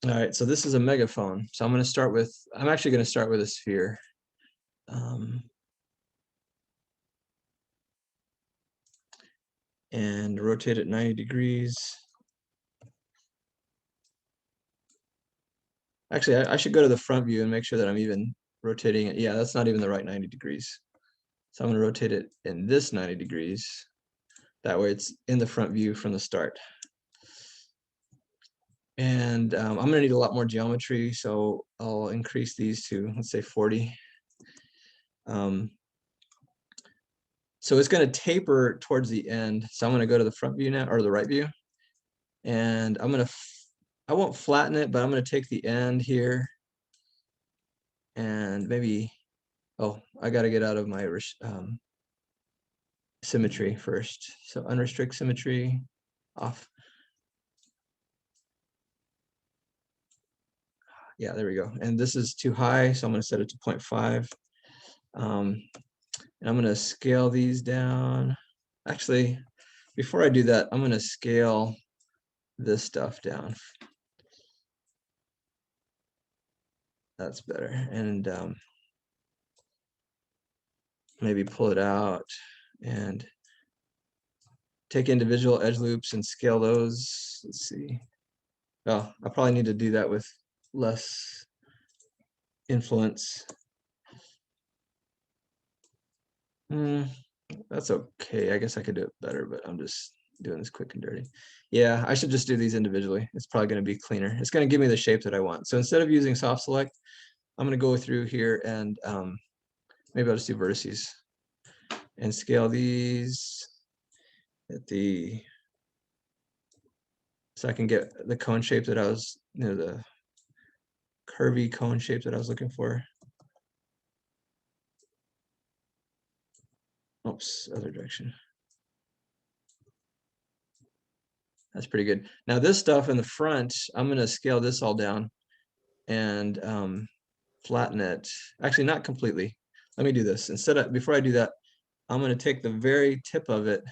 All right, so this is a megaphone. So I'm actually going to start with a sphere. And rotate it 90 degrees. Actually, I should go to the front view and make sure that I'm even rotating it. Yeah, that's not even the right 90 degrees. So I'm going to rotate it in this 90 degrees. That way it's in the front view from the start. And I'm going to need a lot more geometry, so I'll increase these to, let's say, 40. So it's going to taper towards the end. So I'm going to go to the front view now, or the right view. And I won't flatten it, but I'm going to take the end here and maybe, oh, I got to get out of my symmetry first. So unrestrict symmetry off. Yeah, there we go. And this is too high, so I'm going to set it to 0.5. And I'm going to scale these down. Actually, before I do that, I'm going to scale this stuff down. That's better. And maybe pull it out and take individual edge loops and scale those. Let's see. Oh, I probably need to do that with less influence. That's okay. I guess I could do it better, but I'm just doing this quick and dirty. Yeah, I should just do these individually. It's probably going to be cleaner. It's going to give me the shape that I want. So instead of using soft select, I'm going to go through here and maybe I'll just do vertices and scale these at the, so I can get the cone shape that I was, the curvy cone shape that I was looking for. Oops, other direction. That's pretty good. Now this stuff in the front, I'm going to scale this all down and flatten it. Actually, not completely. Let me do this. Before I do that, I'm going to take the very tip of it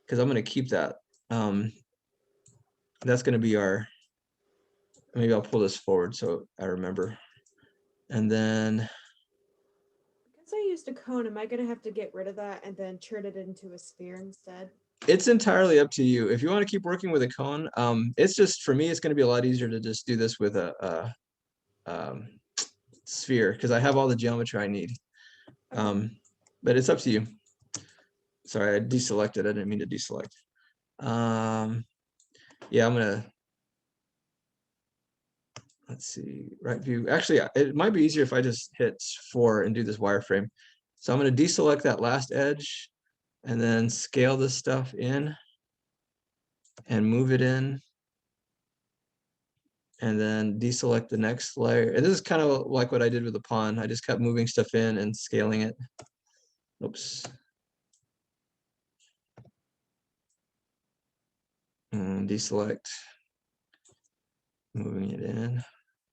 because I'm going to keep that. That's going to be maybe I'll pull this forward so I remember. And then, Because I used a cone, am I going to have to get rid of that and then turn it into a sphere instead? it's entirely up to you. If you want to keep working with a cone, it's just, for me, it's going to be a lot easier to just do this with a sphere because I have all the geometry I need. Okay. But it's up to you. Sorry, I deselected. I didn't mean to deselect. Yeah, I'm gonna, let's see, right view. Actually, it might be easier if I just hit 4 and do this wireframe. So I'm gonna deselect that last edge and then scale this stuff in and move it in. And then deselect the next layer. And this is kind of like what I did with the pawn. I just kept moving stuff in and scaling it. Oops. And deselect, moving it in,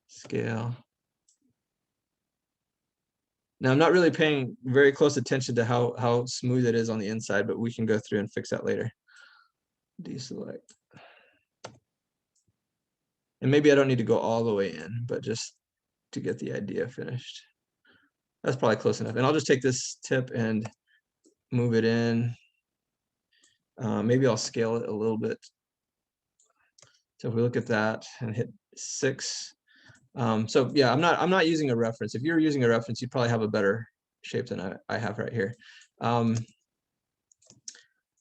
scale. Now I'm not really paying very close attention to how smooth it is on the inside, but we can go through and fix that later. Deselect. And maybe I don't need to go all the way in, but just to get the idea finished. That's probably close enough. And I'll just take this tip and move it in. Maybe I'll scale it a little bit. So if we look at that and hit 6. So yeah, I'm not using a reference. If you're using a reference, you'd probably have a better shape than I have right here.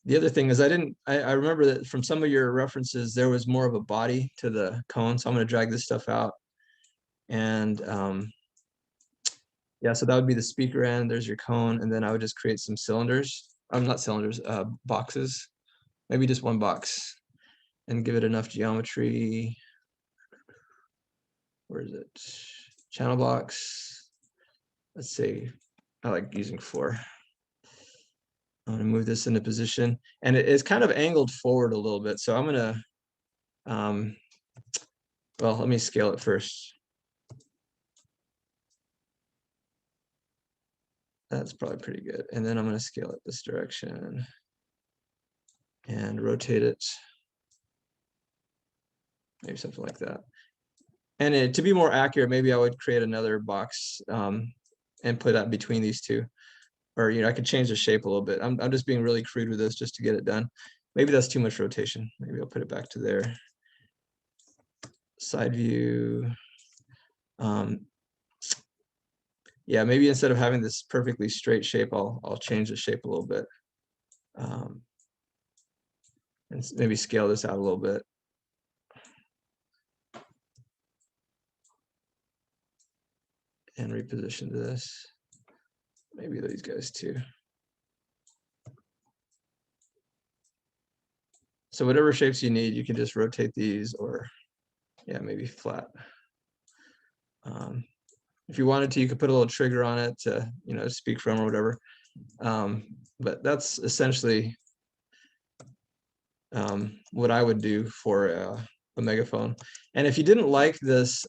The other thing is I remember that from some of your references, there was more of a body to the cone. So I'm going to drag this stuff out. And yeah, so that would be the speaker end. There's your cone. And then I would just create some cylinders. Not cylinders, boxes. Maybe just one box and give it enough geometry. Where is it? Channel box. Let's see. I like using 4. I'm going to move this into position. And it's kind of angled forward a little bit. So I'm going to, well, let me scale it first. That's probably pretty good. And then I'm going to scale it this direction and rotate it. Maybe something like that. And to be more accurate, maybe I would create another box and put that between these two. Or, I could change the shape a little bit. I'm just being really crude with this just to get it done. Maybe that's too much rotation. Maybe I'll put it back to there. Side view. Yeah, maybe instead of having this perfectly straight shape, I'll change the shape a little bit. And maybe scale this out a little bit. And reposition this. Maybe these guys too. So whatever shapes you need, you can just rotate these, or yeah, maybe flat. If you wanted to, you could put a little trigger on it to, speak from or whatever. But that's essentially what I would do for a megaphone. And if you didn't like this,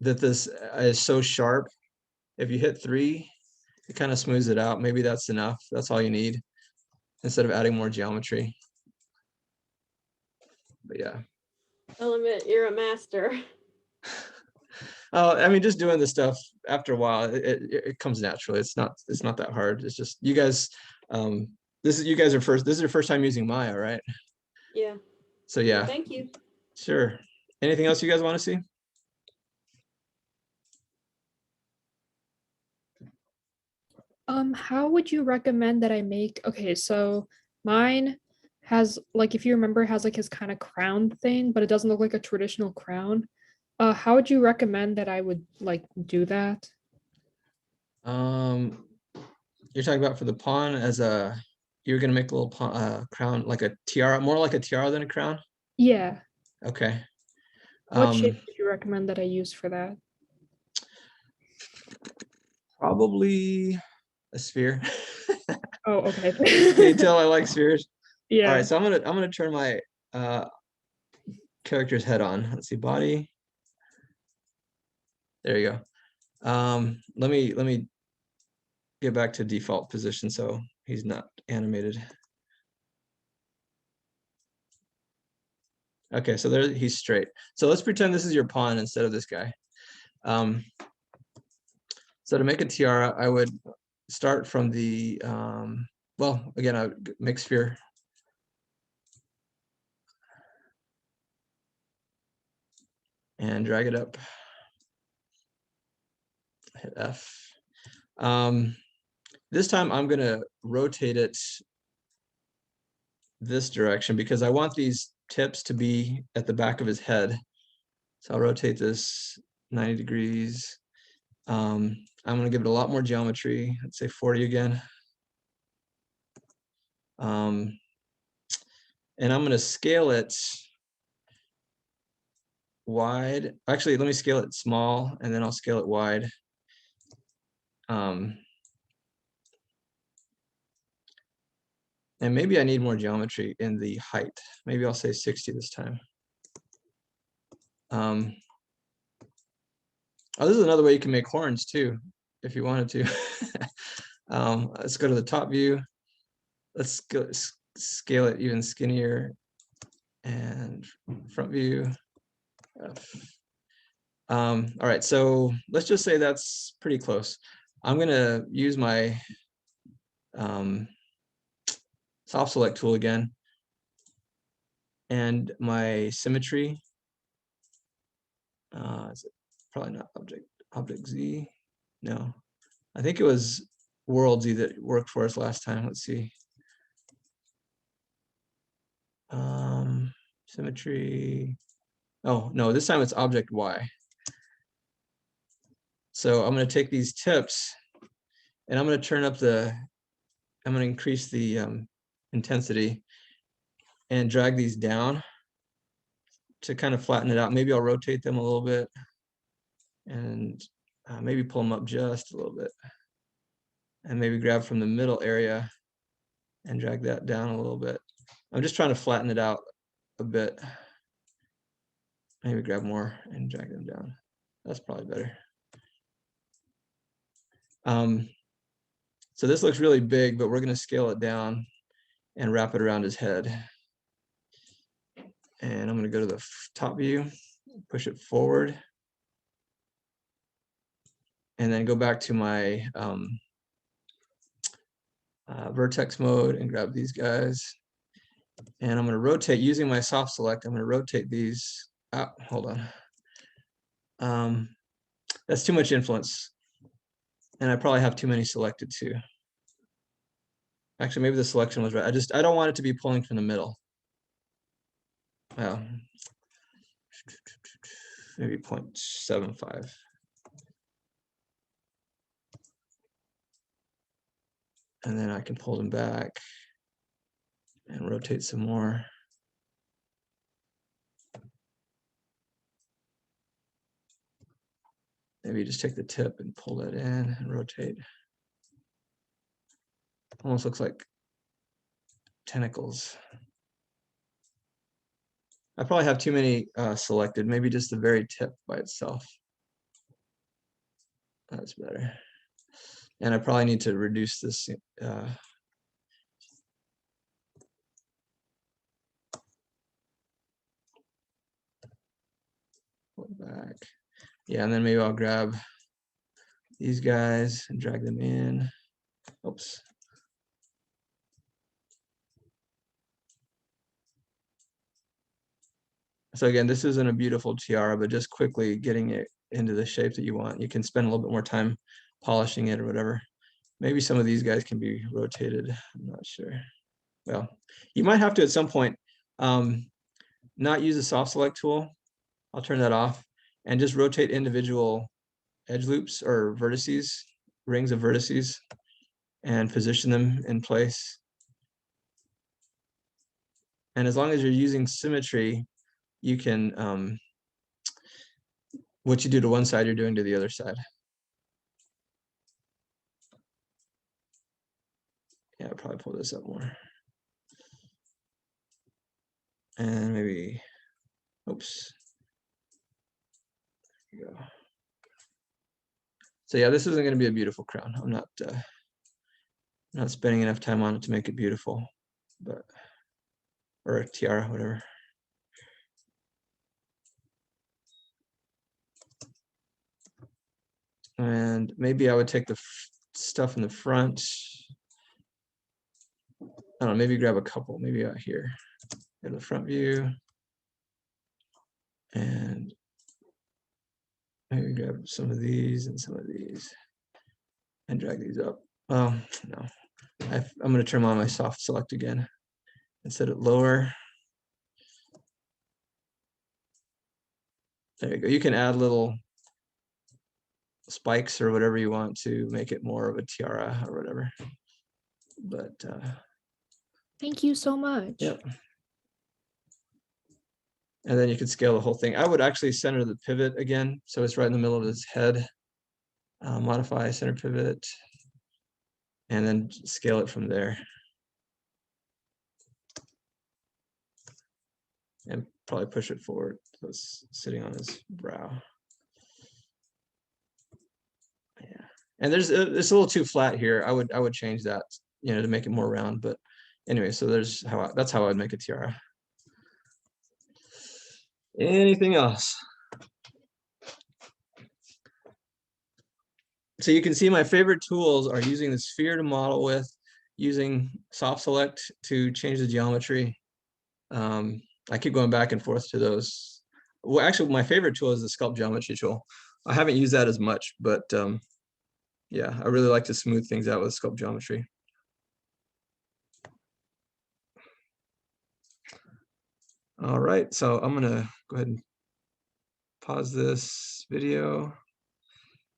that this is so sharp, if you hit 3, it kind of smooths it out. Maybe that's enough. That's all you need instead of adding more geometry. But yeah. I'll admit, you're a master. Oh, I mean, just doing this stuff after a while, it comes naturally. It's not that hard. It's just you guys. This is your first time using Maya, right? Yeah. So yeah. Well, thank you. Sure. Anything else you guys want to see? How would you recommend that I make? Okay, so mine has like, if you remember, has like his kind of crown thing, but it doesn't look like a traditional crown. How would you recommend that I would like do that? You're talking about for the pawn you're gonna make a little crown, like a tiara, more like a tiara than a crown. Yeah. Okay. What shape would you recommend that I use for that? Probably a sphere. Oh, okay. Can you tell I like spheres? Yeah. All right, so I'm gonna turn my character's head on. Let's see, body. There you go. Let me get back to default position so he's not animated. Okay, so there he's straight. So let's pretend this is your pawn instead of this guy. So to make a tiara, I would start from the well, again, I would make sphere. And drag it up. Hit F. This time I'm gonna rotate it this direction because I want these tips to be at the back of his head. So I'll rotate this 90 degrees. I'm gonna give it a lot more geometry. Let's say 40 again. And I'm gonna scale it wide. Actually, let me scale it small and then I'll scale it wide. And maybe I need more geometry in the height. Maybe I'll say 60 this time. Oh, this is another way you can make horns too, if you wanted to. Let's go to the top view. Let's go scale it even skinnier. And front view. All right, so let's just say that's pretty close. I'm gonna use my soft select tool again and my symmetry. Is it probably not object Z? No, I think it was world Z that worked for us last time. Let's see. Symmetry. Oh no, this time it's object Y. So I'm going to take these tips and I'm going to turn up I'm going to increase the intensity and drag these down to kind of flatten it out. Maybe I'll rotate them a little bit and maybe pull them up just a little bit. And maybe grab from the middle area and drag that down a little bit. I'm just trying to flatten it out a bit. Maybe grab more and drag them down. That's probably better. So this looks really big, but we're going to scale it down and wrap it around his head. And I'm going to to go to the top view, push it forward, and then go back to my vertex mode and grab these guys. And I'm going to rotate using my soft select. I'm going to rotate these. Hold on. That's too much influence. And I probably have too many selected too. Actually, maybe the selection was right. I don't want it to be pulling from the middle. Well, maybe 0.75. And then I can pull them back and rotate some more. Maybe just take the tip and pull that in and rotate. Almost looks like tentacles. I probably have too many selected, maybe just the very tip by itself. That's better. And I probably need to reduce this. Pull it back. Yeah, and then maybe I'll grab these guys and drag them in. Oops. So again, this isn't a beautiful tiara, but just quickly getting it into the shape that you want. You can spend a little bit more time polishing it or whatever. Maybe some of these guys can be rotated. I'm not sure. Well, you might have to at some point not use the soft select tool. I'll turn that off and just rotate individual edge loops or vertices, rings of vertices, and position them in place. And as long as you're using symmetry, you can, what you do to one side, you're doing to the other side. Yeah, I'll probably pull this up more. And maybe, oops. There you go. So yeah, this isn't going to be a beautiful crown. I'm not spending enough time on it to make it beautiful, but, or a tiara, whatever. And maybe I would take the stuff in the front. I don't know, maybe grab a couple, maybe out here in the front view. And maybe grab some of these and some of these and drag these up. No, I'm going to turn on my soft select again and set it lower. There you go. You can add little spikes or whatever you want to make it more of a tiara or whatever. But Thank you so much. yep. And then you can scale the whole thing. I would actually center the pivot again, so it's right in the middle of his head. Modify center pivot, and then scale it from there. And probably push it forward so it's sitting on his brow. Yeah, and it's a little too flat here. I would change that, you know, to make it more round. But anyway, so that's how I'd make a tiara. Anything else? So you can see my favorite tools are using the sphere to model with, using soft select to change the geometry. I keep going back and forth to those. Well, actually, my favorite tool is the sculpt geometry tool. I haven't used that as much, but yeah, I really like to smooth things out with sculpt geometry. All right, so I'm gonna go ahead and pause this video.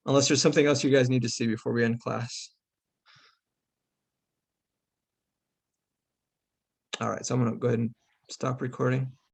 Unless there's something else you guys need to see before we end class. All right, so I'm gonna go ahead and stop recording.